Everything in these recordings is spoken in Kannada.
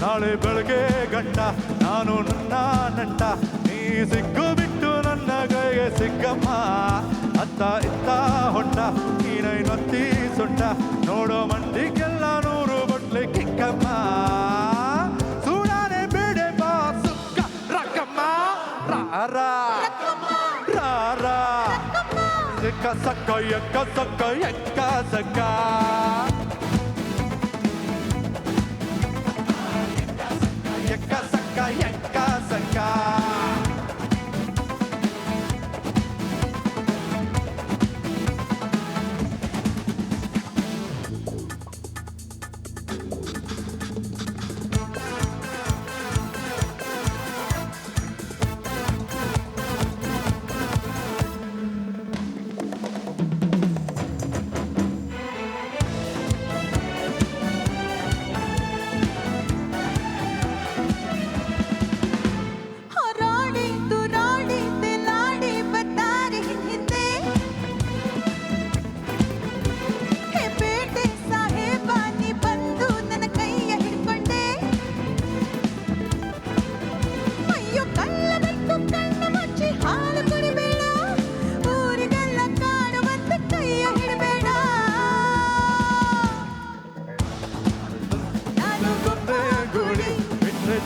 ನಾಳೆ ಬೆಳಗ್ಗೆ ಗಂಟ ನಾನು ನನ್ನ ನಂಟ ನೀ ಸಿಕ್ಕು ಬಿಟ್ಟು ನನ್ನ ಕೈಗೆ ಸಿಕ್ಕಮ್ಮ ಅತ್ತ ಇತ್ತ ಹೊಂಟ ನೀನೈನೊತ್ತಿ ಸೊಂಟ ನೋಡೋ ಮಂದಿಗೆಲ್ಲ 100 ಬಟ್ಲೆ ಕಿಕ್ಕಮ್ಮ ಸೂಡಾನೆ ಬೇಡೆ ಬಾ ಸುಕ್ಕ ರಕ್ಕಮ್ಮ ರಾರಾ ರಾರಾ ಎಕ್ಕ ಸಕ್ಕ ಎಕ್ಕ ಸಕ್ಕ ಎಕ್ಕ ಸಕ್ಕ ಎಕ್ಕ ಸಕ್ಕ ಎಕ್ಕ ಸಕ್ಕ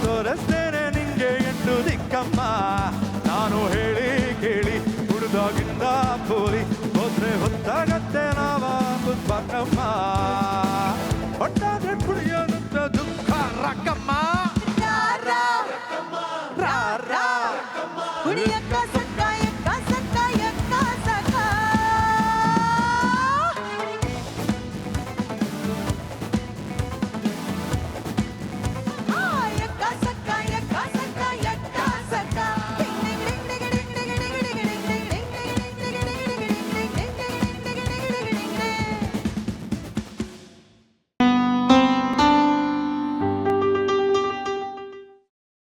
ತೋರಿಸ್ತೇನೆ ನಿಂಗೆ ಎಂಟು ದಿಕ್ಕಮ್ಮ